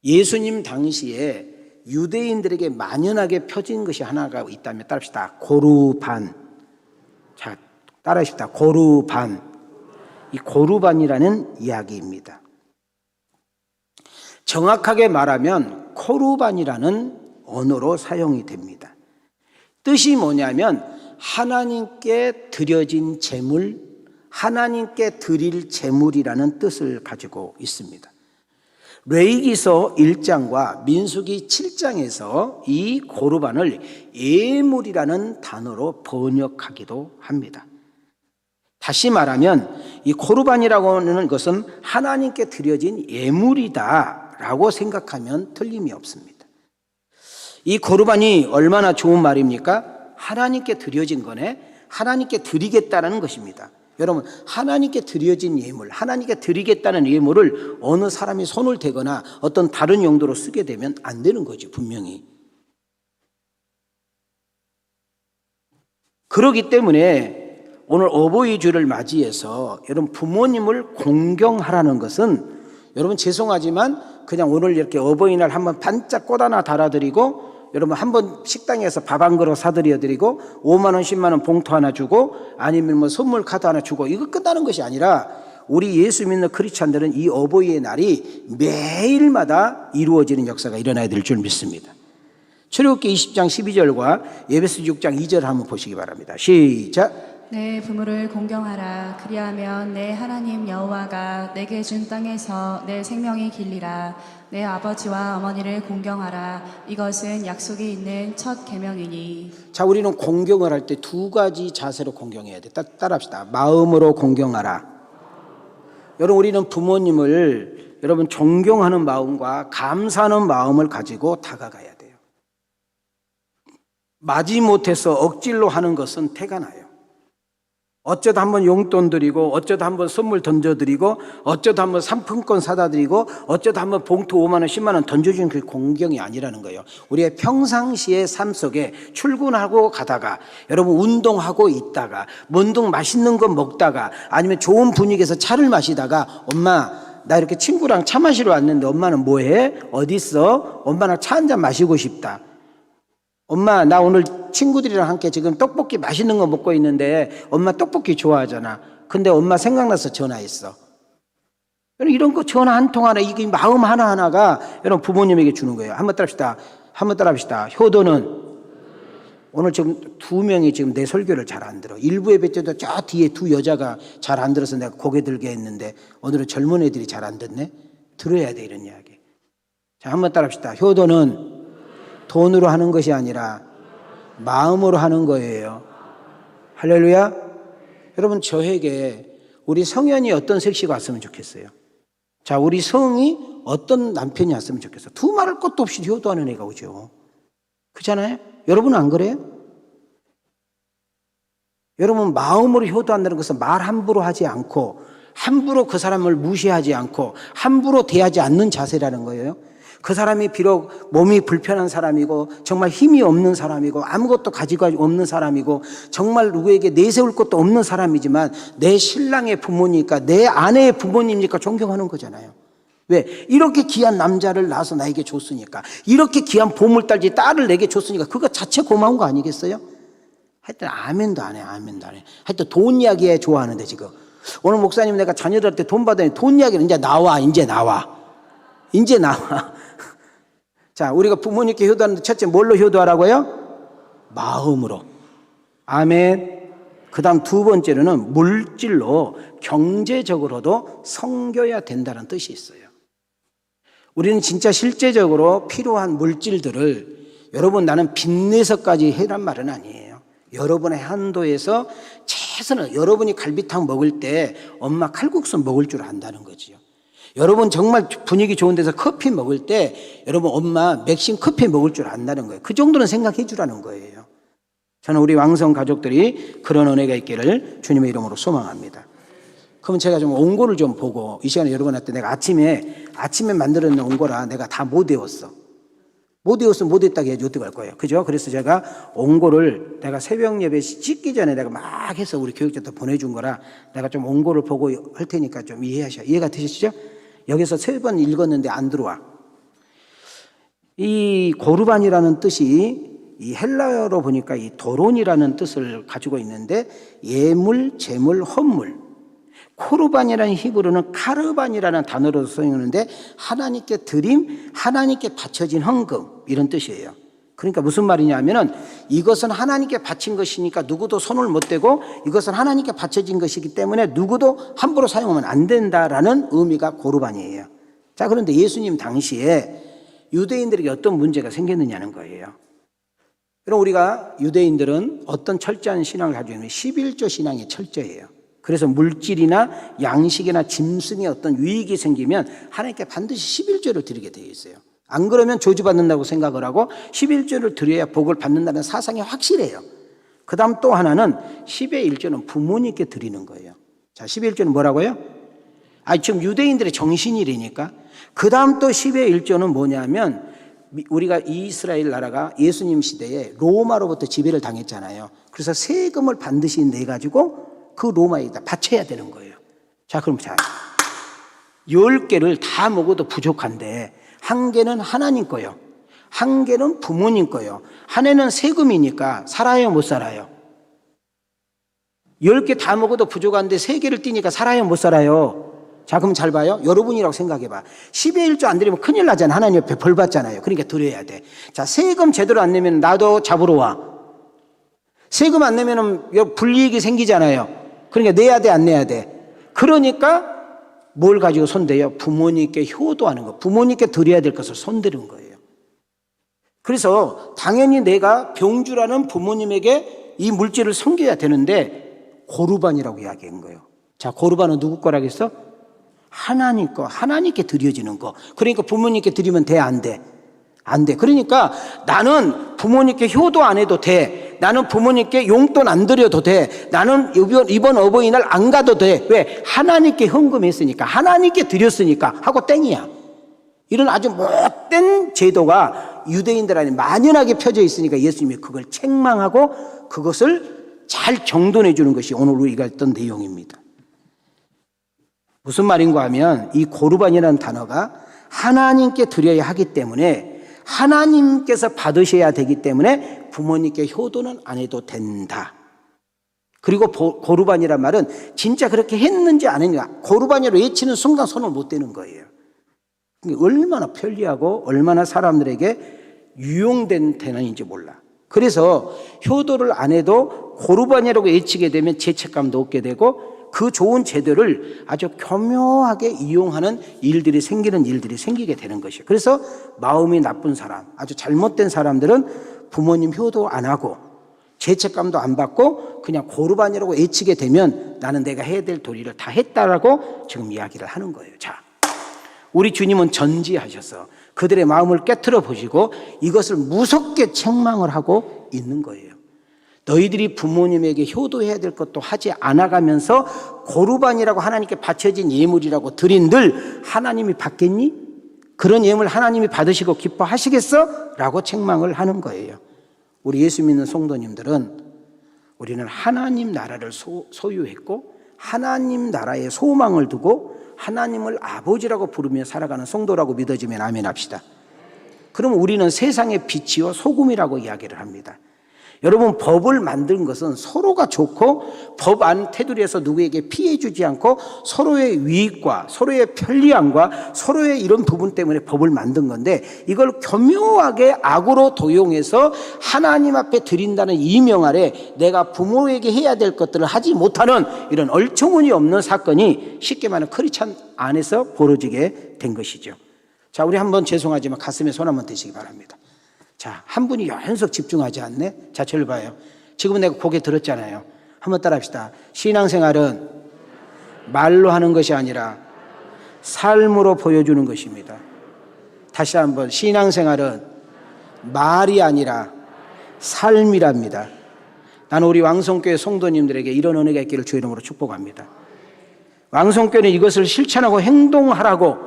예수님 당시에 유대인들에게 만연하게 펴진 것이 하나가 있다면 따라합시다. 고르반. 자, 따라합시다. 고르반. 이 고르반이라는 이야기입니다. 정확하게 말하면 코르반이라는 언어로 사용이 됩니다. 뜻이 뭐냐면 하나님께 드려진 제물, 하나님께 드릴 제물이라는 뜻을 가지고 있습니다. 레위기서 1장과 민수기 7장에서 이 고르반을 예물이라는 단어로 번역하기도 합니다. 다시 말하면 이 고르반이라고 하는 것은 하나님께 드려진 예물이다라고 생각하면 틀림이 없습니다. 이 고르반이 얼마나 좋은 말입니까? 하나님께 드려진 거네. 하나님께 드리겠다는 것입니다. 여러분, 하나님께 드려진 예물, 하나님께 드리겠다는 예물을 어느 사람이 손을 대거나 어떤 다른 용도로 쓰게 되면 안 되는 거죠, 분명히. 그렇기 때문에 오늘 어버이 주를 맞이해서 여러분 부모님을 공경하라는 것은, 여러분 죄송하지만 그냥 오늘 이렇게 어버이날 한번 반짝 꽃 하나 달아드리고, 여러분 한번 식당에서 밥 한 그릇 사드려드리고 5만 원 10만 원 봉투 하나 주고 아니면 뭐 선물 카드 하나 주고 이거 끝나는 것이 아니라, 우리 예수 믿는 크리스찬들은 이 어버이의 날이 매일마다 이루어지는 역사가 일어나야 될 줄 믿습니다. 출애굽기 20장 12절과 에베소 6장 2절 한번 보시기 바랍니다. 시작. 내 부모를 공경하라. 그리하면 내 하나님 여호와가 내게 준 땅에서 내 생명이 길리라. 내 아버지와 어머니를 공경하라. 이것은 약속이 있는 첫 계명이니. 자, 우리는 공경을 할 때 두 가지 자세로 공경해야 돼. 따라합시다. 마음으로 공경하라. 여러분, 우리는 부모님을 여러분 존경하는 마음과 감사하는 마음을 가지고 다가가야 돼요. 마지못해서 억지로 하는 것은 태가 나요. 어쩌다 한번 용돈 드리고, 어쩌다 한번 선물 던져드리고, 어쩌다 한번 상품권 사다 드리고, 어쩌다 한번 봉투 5만 원 10만 원 던져주는 그 공경이 아니라는 거예요. 우리의 평상시의 삶 속에 출근하고 가다가, 여러분 운동하고 있다가, 뭔둥 맛있는 거 먹다가, 아니면 좋은 분위기에서 차를 마시다가, 엄마 나 이렇게 친구랑 차 마시러 왔는데 엄마는 뭐해? 어디 있어? 엄마랑 차 한잔 마시고 싶다. 엄마 나 오늘 친구들이랑 함께 지금 떡볶이 맛있는 거 먹고 있는데 엄마 떡볶이 좋아하잖아. 근데 엄마 생각나서 전화했어. 여러분, 이런 거 전화 한 통 하나, 이게 마음 하나하나가 여러분 부모님에게 주는 거예요. 한번 따라합시다. 한번 따라합시다. 효도는, 오늘 지금 두 명이 지금 내 설교를 잘 안 들어. 일부 예배 때도 저 뒤에 두 여자가 잘 안 들어서 내가 고개 들게 했는데 오늘은 젊은 애들이 잘 안 듣네. 들어야 돼, 이런 이야기. 자, 한번 따라합시다. 효도는 돈으로 하는 것이 아니라 마음으로 하는 거예요. 할렐루야. 여러분, 저에게 우리 성현이 어떤 색시가 왔으면 좋겠어요? 자, 우리 성이 어떤 남편이 왔으면 좋겠어요? 두 말할 것도 없이 효도하는 애가 오죠. 그렇잖아요? 여러분은 안 그래요? 여러분, 마음으로 효도한다는 것은 말 함부로 하지 않고, 함부로 그 사람을 무시하지 않고, 함부로 대하지 않는 자세라는 거예요. 그 사람이 비록 몸이 불편한 사람이고, 정말 힘이 없는 사람이고, 아무것도 가지고 없는 사람이고, 정말 누구에게 내세울 것도 없는 사람이지만 내 신랑의 부모니까, 내 아내의 부모님이니까 존경하는 거잖아요. 왜? 이렇게 귀한 남자를 낳아서 나에게 줬으니까, 이렇게 귀한 보물달지 딸을 내게 줬으니까 그거 자체 고마운 거 아니겠어요? 하여튼 아멘도 안 해, 아멘도 안 해. 하여튼 돈 이야기에 좋아하는데 지금 오늘 목사님 내가 자녀들한테 돈 받으니 돈 이야기는 이제 나와. 자, 우리가 부모님께 효도하는데 첫째 뭘로 효도하라고요? 마음으로. 아멘. 그 다음 두 번째로는 물질로, 경제적으로도 섬겨야 된다는 뜻이 있어요. 우리는 진짜 실제적으로 필요한 물질들을, 여러분 나는 빚내서까지 해란 말은 아니에요. 여러분의 한도에서 최선을, 여러분이 갈비탕 먹을 때 엄마 칼국수 먹을 줄 안다는 거지요. 여러분 정말 분위기 좋은 데서 커피 먹을 때 여러분 엄마 맥심 커피 먹을 줄 안다는 거예요. 그 정도는 생각해 주라는 거예요. 저는 우리 왕성 가족들이 그런 은혜가 있기를 주님의 이름으로 소망합니다. 그럼 제가 좀 원고를 좀 보고, 이 시간에 여러분한테 내가 아침에 만들어낸 원고라 내가 다 못 외웠어. 못 외웠으면 못 했다고 해야지 어떻게 할 거예요. 그죠? 그래서 제가 원고를 내가 새벽 예배 찍기 전에 내가 막 해서 우리 교육자한테 보내준 거라 내가 좀 원고를 보고 할 테니까 좀 이해가 되시죠? 여기서 3번 읽었는데 안 들어와. 이 고르반이라는 뜻이 이 헬라어로 보니까 이 도론이라는 뜻을 가지고 있는데, 예물, 재물, 헌물. 코르반이라는 히브리어는 카르반이라는 단어로 쓰이는데 하나님께 드림, 하나님께 바쳐진 헌금, 이런 뜻이에요. 그러니까 무슨 말이냐 하면은 이것은 하나님께 바친 것이니까 누구도 손을 못 대고 이것은 하나님께 바쳐진 것이기 때문에 누구도 함부로 사용하면 안 된다라는 의미가 고르반이에요. 자, 그런데 예수님 당시에 유대인들에게 어떤 문제가 생겼느냐는 거예요. 그럼 우리가 유대인들은 어떤 철저한 신앙을 가지고 있는 11조 신앙이 철저해요. 그래서 물질이나 양식이나 짐승의 어떤 유익이 생기면 하나님께 반드시 11조를 드리게 되어 있어요. 안 그러면 저주받는다고 생각을 하고 11조를 드려야 복을 받는다는 사상이 확실해요. 그 다음 또 하나는 10의 1조는 부모님께 드리는 거예요. 자, 10의 1조는 뭐라고요? 지금 유대인들의 정신이라니까. 그 다음 또 10의 1조는 뭐냐면 우리가 이스라엘 나라가 예수님 시대에 로마로부터 지배를 당했잖아요. 그래서 세금을 반드시 내가지고 그 로마에다 바쳐야 되는 거예요. 자, 그럼 10개를 다 먹어도 부족한데 한 개는 하나님 거요. 한 개는 부모님 거요. 한 해는 세금이니까 살아요, 못 살아요? 10개 다 먹어도 부족한데 3개를 띄니까 살아요, 못 살아요? 자, 그럼 잘 봐요. 여러분이라고 생각해봐. 10의 1조 안 드리면 큰일 나잖아. 하나님 옆에 벌 받잖아요. 그러니까 드려야 돼. 자, 세금 제대로 안 내면 나도 잡으러 와. 세금 안 내면 불이익이 생기잖아요. 그러니까 내야 돼, 안 내야 돼? 그러니까 뭘 가지고 손대요? 부모님께 효도하는 거. 부모님께 드려야 될 것을 손대는 거예요. 그래서 당연히 내가 병주라는 부모님에게 이 물질을 섬겨야 되는데 고르반이라고 이야기한 거예요. 자, 고르반은 누구 거라고 했어? 하나님 거, 하나님께 드려지는 거. 그러니까 부모님께 드리면 돼, 안 돼? 안 돼. 그러니까 나는 부모님께 효도 안 해도 돼. 나는 부모님께 용돈 안 드려도 돼. 나는 이번 어버이날 안 가도 돼. 왜? 하나님께 헌금했으니까, 하나님께 드렸으니까 하고 땡이야. 이런 아주 못된 제도가 유대인들 안에 만연하게 펴져 있으니까 예수님이 그걸 책망하고 그것을 잘 정돈해 주는 것이 오늘 우리가 했던 내용입니다. 무슨 말인가 하면 이 고르반이라는 단어가 하나님께 드려야 하기 때문에 하나님께서 받으셔야 되기 때문에 부모님께 효도는 안 해도 된다. 그리고 고르반이란 말은 진짜 그렇게 했는지 안 했는지 고르반이로 외치는 순간 손을 못 대는 거예요. 얼마나 편리하고 얼마나 사람들에게 유용된 대안인지 몰라. 그래서 효도를 안 해도 고르반이라고 외치게 되면 죄책감도 얻게 되고 그 좋은 제도를 아주 교묘하게 이용하는 일들이 생기게 되는 것이에요. 그래서 마음이 나쁜 사람, 아주 잘못된 사람들은 부모님 효도 안 하고 죄책감도 안 받고 그냥 고르반이라고 외치게 되면 나는 내가 해야 될 도리를 다 했다라고 지금 이야기를 하는 거예요. 자, 우리 주님은 전지하셔서 그들의 마음을 깨트려 보시고 이것을 무섭게 책망을 하고 있는 거예요. 너희들이 부모님에게 효도해야 될 것도 하지 않아가면서 고르반이라고 하나님께 바쳐진 예물이라고 드린들 하나님이 받겠니? 그런 예물 하나님이 받으시고 기뻐하시겠어? 라고 책망을 하는 거예요. 우리 예수 믿는 성도님들은 우리는 하나님 나라를 소유했고 하나님 나라에 소망을 두고 하나님을 아버지라고 부르며 살아가는 성도라고 믿어지면 아멘 합시다. 그럼 우리는 세상의 빛이요 소금이라고 이야기를 합니다. 여러분, 법을 만든 것은 서로가 좋고 법 안 테두리에서 누구에게 피해 주지 않고 서로의 위익과 서로의 편리함과 서로의 이런 부분 때문에 법을 만든 건데 이걸 교묘하게 악으로 도용해서 하나님 앞에 드린다는 이명 아래 내가 부모에게 해야 될 것들을 하지 못하는 이런 얼처구니 없는 사건이 쉽게 말하면 크리스찬 안에서 벌어지게 된 것이죠. 자, 우리 한번 죄송하지만 가슴에 손 한번 대시기 바랍니다. 자, 한 분이 연속 집중하지 않네? 자, 저를 봐요. 지금은 내가 고개 들었잖아요. 한번 따라 합시다. 신앙생활은 말로 하는 것이 아니라 삶으로 보여주는 것입니다. 다시 한번. 신앙생활은 말이 아니라 삶이랍니다. 나는 우리 왕성교회 성도님들에게 이런 은혜가 있기를 주의 이름으로 축복합니다. 왕성교회는 이것을 실천하고 행동하라고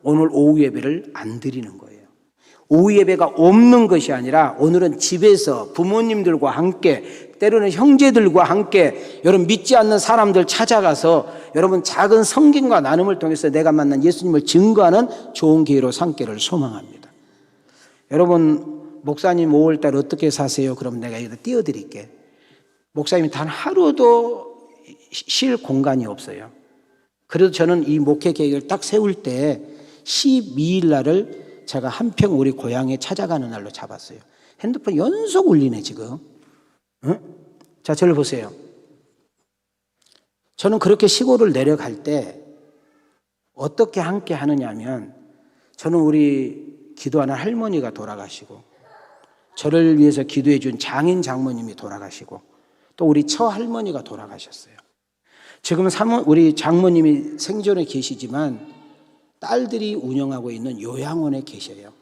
오늘 오후 예배를 안 드리는 거예요. 오후 예배가 없는 것이 아니라 오늘은 집에서 부모님들과 함께 때로는 형제들과 함께 여러분 믿지 않는 사람들 찾아가서 여러분 작은 성경과 나눔을 통해서 내가 만난 예수님을 증거하는 좋은 기회로 삼기를 소망합니다. 여러분 목사님 5월달 어떻게 사세요? 그럼 내가 여기다 띄워드릴게. 목사님이 단 하루도 쉴 공간이 없어요. 그래도 저는 이 목회 계획을 딱 세울 때 12일 날을 제가 한평 우리 고향에 찾아가는 날로 잡았어요. 핸드폰 연속 울리네 지금. 응? 자, 저를 보세요. 저는 그렇게 시골을 내려갈 때 어떻게 함께 하느냐 하면, 저는 우리 기도하는 할머니가 돌아가시고, 저를 위해서 기도해 준 장인 장모님이 돌아가시고, 또 우리 처할머니가 돌아가셨어요. 지금 우리 장모님이 생존에 계시지만 딸들이 운영하고 있는 요양원에 계셔요.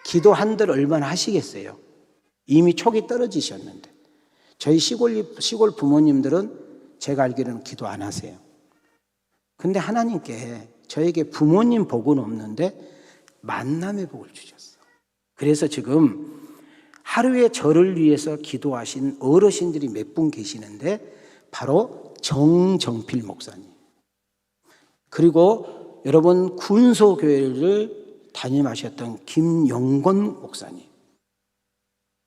기도 한들 얼마나 하시겠어요? 이미 촉이 떨어지셨는데. 저희 시골 부모님들은 제가 알기로는 기도 안 하세요. 근데 하나님께 저에게 부모님 복은 없는데 만남의 복을 주셨어. 그래서 지금 하루에 저를 위해서 기도하신 어르신들이 몇 분 계시는데, 바로 정정필 목사님, 그리고 여러분 군소교회를 담임하셨던 김영건 목사님,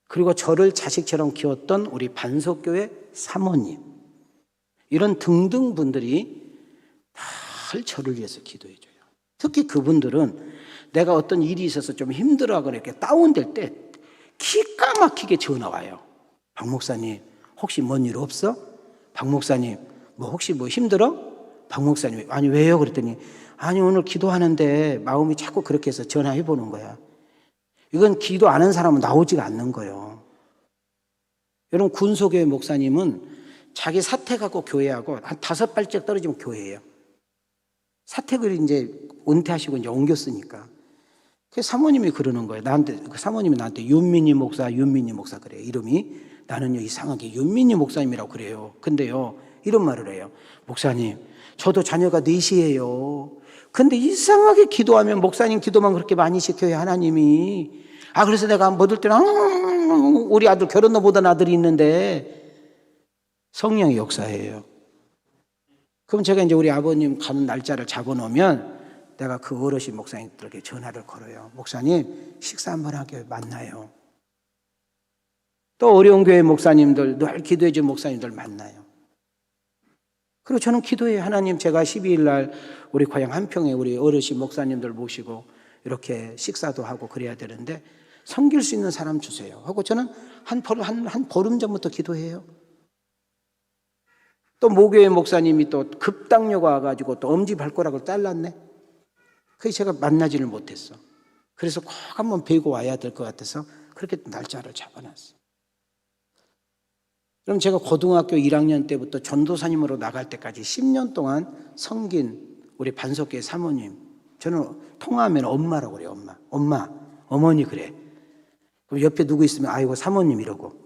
그리고 저를 자식처럼 키웠던 우리 반석교회 사모님, 이런 등등 분들이 늘 저를 위해서 기도해줘요. 특히 그분들은 내가 어떤 일이 있어서 좀 힘들어하거나 이렇게 다운될 때 기가 막히게 전화 와요. 박 목사님, 혹시 뭔 일 없어? 박 목사님, 혹시 힘들어? 박 목사님, 아니 왜요? 그랬더니, 아니 오늘 기도하는데 마음이 자꾸 그렇게 해서 전화해 보는 거야. 이건 기도 안 하는 사람은 나오지가 않는 거예요. 여러분, 군소교회 목사님은 자기 사택하고 교회하고 한 5발짝 떨어지면 교회예요. 사택을 이제 은퇴하시고 이제 옮겼으니까. 그 사모님이 그러는 거예요. 그 사모님이 나한테 윤민희 목사 그래요. 이름이. 나는요, 이상하게 윤민희 목사님이라고 그래요. 근데요, 이런 말을 해요. 목사님, 저도 자녀가 4이에요. 근데 이상하게 기도하면 목사님 기도만 그렇게 많이 시켜요, 하나님이. 그래서 내가 mod을 때는, 우리 아들 결혼도 못한 아들이 있는데, 성령의 역사예요. 그럼 제가 이제 우리 아버님 가는 날짜를 잡아 놓으면, 내가 그 어르신 목사님들에게 전화를 걸어요. 목사님, 식사 한번 하게 만나요. 또 어려운 교회 목사님들, 늘 기도해 준 목사님들 만나요. 그리고 저는 기도해요. 하나님, 제가 12일 날 우리 고향 한평에 우리 어르신 목사님들 모시고 이렇게 식사도 하고 그래야 되는데 섬길 수 있는 사람 주세요 하고 저는 한 보름 전부터 기도해요. 또 모교회 목사님이 또 급당뇨가 와가지고 또 엄지발가락을 잘랐네. 그래서 제가 만나지를 못했어. 그래서 꼭 한번 뵈고 와야 될 것 같아서 그렇게 날짜를 잡아놨어요. 그럼 제가 고등학교 1학년 때부터 전도사님으로 나갈 때까지 10년 동안 섬긴 우리 반석교회 사모님, 저는 통화하면 엄마라고 그래요. 엄마, 어머니 그래. 그럼 옆에 누구 있으면 아이고 사모님 이러고.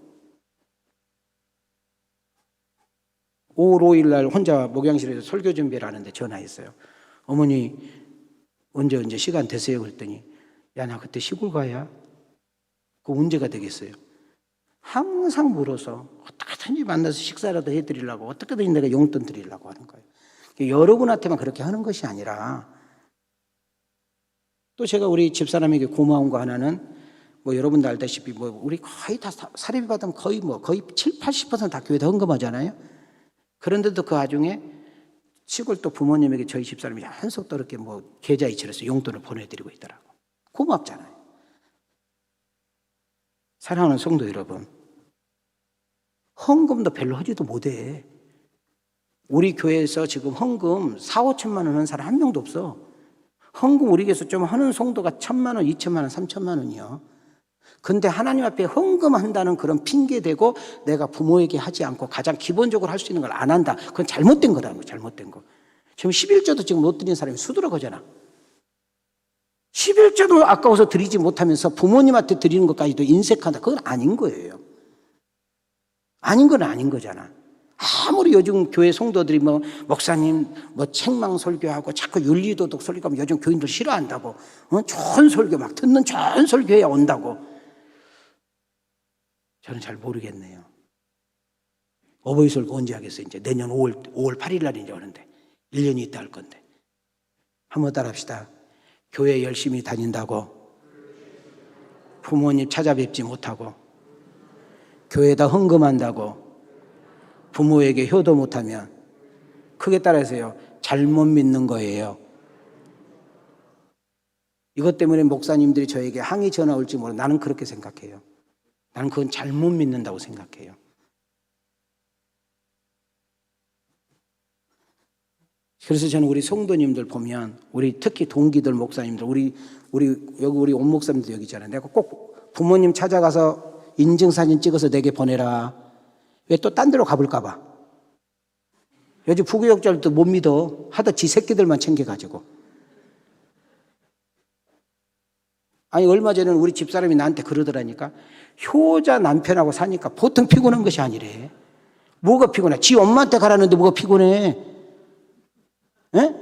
5월 5일 날 혼자 목양실에서 설교 준비를 하는데 전화했어요. 어머니 언제 시간 되세요? 그랬더니, 야, 나 그때 시골 가야. 그 언제가 되겠어요? 항상 물어서 어떻게든지 만나서 식사라도 해드리려고, 어떻게든지 내가 용돈 드리려고 하는 거예요. 여러분한테만 그렇게 하는 것이 아니라, 또 제가 우리 집사람에게 고마운 거 하나는, 여러분도 알다시피 우리 거의 다 사례비 받으면 거의 7, 80% 다 교회에 헌금하잖아요. 그런데도 그 와중에 시골 또 부모님에게 저희 집사람이 한석 또 이렇게 계좌 이체해서 용돈을 보내드리고 있더라고. 고맙잖아요. 사랑하는 성도 여러분, 헌금도 별로 하지도 못해. 우리 교회에서 지금 헌금 4, 5천만 원 하는 사람 한 명도 없어. 헌금 우리 교회에서 좀 하는 성도가 1,000만 원, 2천만 원, 3천만 원이요. 근데 하나님 앞에 헌금한다는 그런 핑계대고 내가 부모에게 하지 않고 가장 기본적으로 할 수 있는 걸 안 한다. 그건 잘못된 거라는 거, 잘못된 거. 지금 11조도 지금 못 드리는 사람이 수두룩하잖아. 11조도 아까워서 드리지 못하면서 부모님한테 드리는 것까지도 인색한다. 그건 아닌 거예요. 아닌 건 아닌 거잖아. 아무리 요즘 교회 성도들이 목사님 책망 설교하고 자꾸 윤리도덕 설교하면 요즘 교인들 싫어한다고. 좋은 설교 막 듣는 좋은 설교해야 온다고. 저는 잘 모르겠네요. 어버이 설교 언제 하겠어요? 이제 내년 5월 8일 날 이제 오는데 1년이 있다 할 건데. 한번 따라합시다. 교회 열심히 다닌다고 부모님 찾아뵙지 못하고 교회에다 헌금한다고 부모에게 효도 못하면 크게 따라하세요. 잘못 믿는 거예요. 이것 때문에 목사님들이 저에게 항의 전화 올지 모르. 나는 그렇게 생각해요. 나는 그건 잘못 믿는다고 생각해요. 그래서 저는 우리 성도님들 보면, 우리 특히 동기들 목사님들, 우리 온 목사님들 여기 있잖아요. 내가 꼭 부모님 찾아가서 인증사진 찍어서 내게 보내라. 왜 또 딴 데로 가볼까 봐. 요즘 부교육자들도 못 믿어. 하다 지 새끼들만 챙겨가지고. 아니 얼마 전에는 우리 집사람이 나한테 그러더라니까. 효자 남편하고 사니까 보통 피곤한 것이 아니래. 뭐가 피곤해? 지 엄마한테 가라는데 뭐가 피곤해? 에?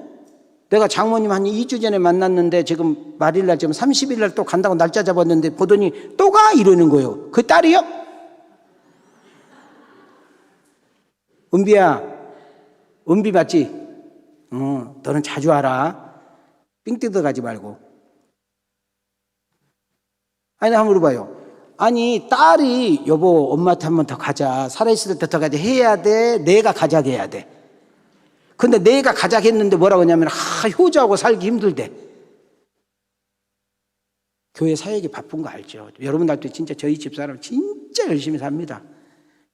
내가 장모님 한 2주 전에 만났는데 지금 말일날 지금 30일 날 또 간다고 날짜 잡았는데 보더니 또 가? 이러는 거예요. 그 딸이요? 은비야, 은비 맞지? 너는 자주 와라. 삥 뜯어 가지 말고. 아니, 한번 물어봐요. 아니, 딸이 여보, 엄마한테 한 번 더 가자. 살아있을 때 더 가자. 해야 돼? 내가 가자게 해야 돼. 근데 내가 가자게 했는데 뭐라고 하냐면, 효자하고 살기 힘들대. 교회 사역이 바쁜 거 알죠? 여러분들한테 진짜 저희 집사람 진짜 열심히 삽니다.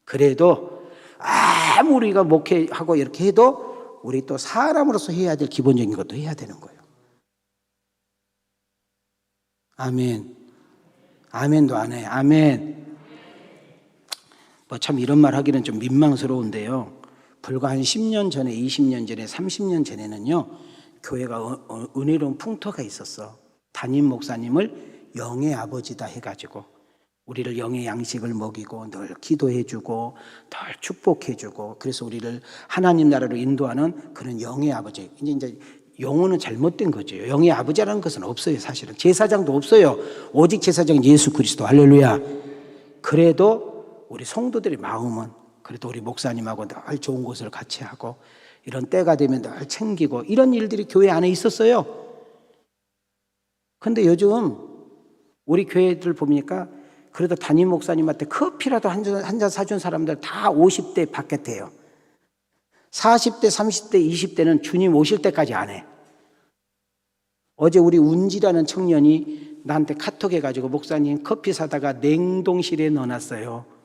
그래도 아무리 우리가 목회하고 이렇게 해도 우리 또 사람으로서 해야 될 기본적인 것도 해야 되는 거예요. 아멘. 아멘도 안 해. 아멘. 뭐 참 이런 말 하기는 좀 민망스러운데요. 불과 한 10년 전에, 20년 전에, 30년 전에는요, 교회가 은혜로운 풍토가 있었어. 담임 목사님을 영의 아버지다 해가지고 우리를 영의 양식을 먹이고 늘 기도해주고 늘 축복해주고, 그래서 우리를 하나님 나라로 인도하는 그런 영의 아버지. 이제 용어는 잘못된 거죠. 영의 아버지라는 것은 없어요. 사실은 제사장도 없어요. 오직 제사장은 예수 그리스도. 할렐루야. 그래도 우리 성도들의 마음은 그래도 우리 목사님하고 늘 좋은 곳을 같이 하고, 이런 때가 되면 늘 챙기고, 이런 일들이 교회 안에 있었어요. 근데 요즘 우리 교회들 보니까 그래도 담임 목사님한테 커피라도 한 잔 사준 사람들 다 50대 바뀌었대요. 40대, 30대, 20대는 주님 오실 때까지 안 해. 어제 우리 운지라는 청년이 나한테 카톡 해가지고, 목사님 커피 사다가 냉동실에 넣어놨어요.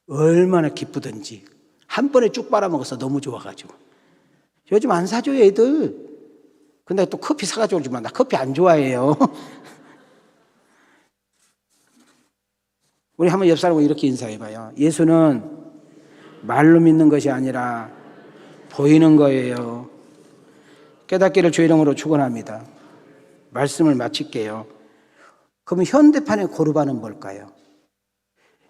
얼마나 기쁘던지. 한 번에 쭉 빨아먹어서 너무 좋아가지고. 요즘 안 사줘요, 애들. 근데 또 커피 사가지고 오지만 나 커피 안 좋아해요. 우리 한번 옆 사람하고 이렇게 인사해봐요. 예수는 말로 믿는 것이 아니라 보이는 거예요. 깨닫기를 주의 이름으로 축원합니다. 말씀을 마칠게요. 그럼 현대판의 고르반은 뭘까요?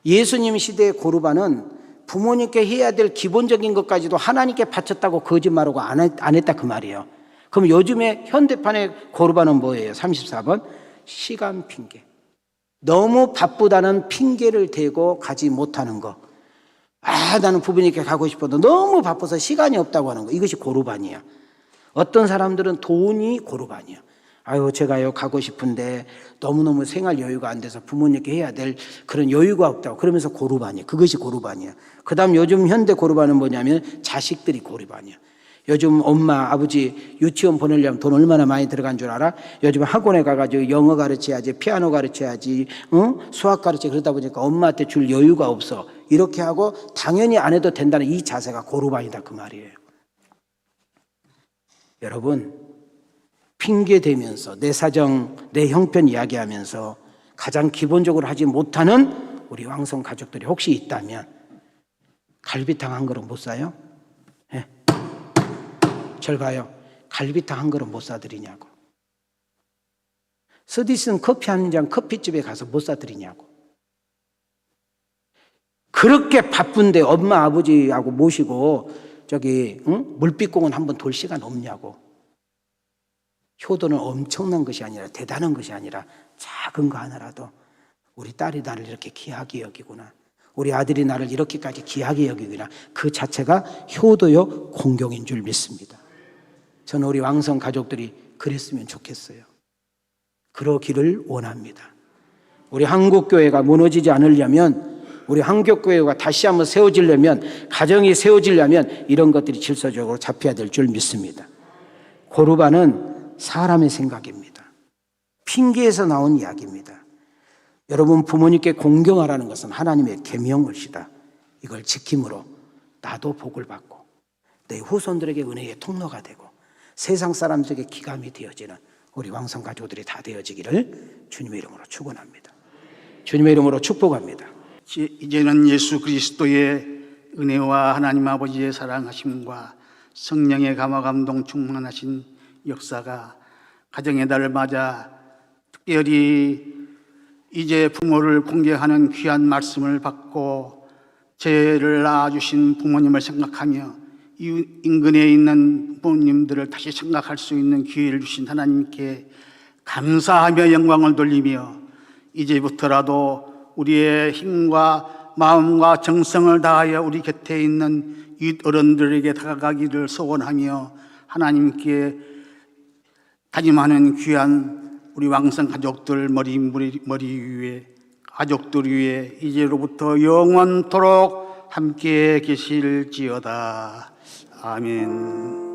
예수님 시대의 고르반은 부모님께 해야 될 기본적인 것까지도 하나님께 바쳤다고 거짓말하고 안 했다 그 말이에요. 그럼 요즘에 현대판의 고르반은 뭐예요? 34번 시간 핑계. 너무 바쁘다는 핑계를 대고 가지 못하는 거. 나는 부모님께 가고 싶어도 너무 바빠서 시간이 없다고 하는 거. 이것이 고르반이야. 어떤 사람들은 돈이 고르반이야. 제가요 가고 싶은데 너무너무 생활 여유가 안 돼서 부모님께 해야 될 그런 여유가 없다고. 그러면서 고르반이야. 그것이 고르반이야. 그 다음 요즘 현대 고르반은 뭐냐면 자식들이 고르반이야. 요즘 엄마, 아버지 유치원 보내려면 돈 얼마나 많이 들어간 줄 알아? 요즘 학원에 가가지고 영어 가르쳐야지, 피아노 가르쳐야지, 수학 가르쳐야지. 그러다 보니까 엄마한테 줄 여유가 없어. 이렇게 하고 당연히 안 해도 된다는 이 자세가 고르반이다 그 말이에요. 여러분, 핑계대면서 내 사정, 내 형편 이야기하면서 가장 기본적으로 하지 못하는 우리 왕성 가족들이 혹시 있다면 갈비탕 한 그릇 못 사요? 네. 절 봐요. 갈비탕 한 그릇 못 사드리냐고. 서디슨 커피 한 잔 커피집에 가서 못 사드리냐고. 그렇게 바쁜데 엄마 아버지하고 모시고 물빛공원 한번 돌 시간 없냐고. 효도는 엄청난 것이 아니라, 대단한 것이 아니라 작은 거 하나라도 우리 딸이 나를 이렇게 귀하게 여기구나, 우리 아들이 나를 이렇게까지 귀하게 여기구나, 그 자체가 효도요 공경인 줄 믿습니다. 저는 우리 왕성 가족들이 그랬으면 좋겠어요. 그러기를 원합니다. 우리 한국교회가 무너지지 않으려면, 우리 한국교회가 다시 한번 세워지려면, 가정이 세워지려면 이런 것들이 질서적으로 잡혀야 될 줄 믿습니다. 고르반은 사람의 생각입니다. 핑계에서 나온 이야기입니다. 여러분, 부모님께 공경하라는 것은 하나님의 계명을시다. 이걸 지킴으로 나도 복을 받고 내 후손들에게 은혜의 통로가 되고 세상 사람들에게 기감이 되어지는 우리 왕성 가족들이 다 되어지기를 주님의 이름으로 축원합니다. 주님의 이름으로 축복합니다. 이제는 예수 그리스도의 은혜와 하나님 아버지의 사랑하심과 성령의 감화 감동 충만하신 역사가 가정의 달을 맞아 특별히 이제 부모를 공경하는 귀한 말씀을 받고 죄를 낳아주신 부모님을 생각하며 인근에 있는 부모님들을 다시 생각할 수 있는 기회를 주신 하나님께 감사하며 영광을 돌리며 이제부터라도 우리의 힘과 마음과 정성을 다하여 우리 곁에 있는 이웃 어른들에게 다가가기를 소원하며 하나님께 다짐하는 귀한 우리 왕성 가족들 머리 위에 가족들 위에 이제로부터 영원토록 함께 계실지어다. 아멘.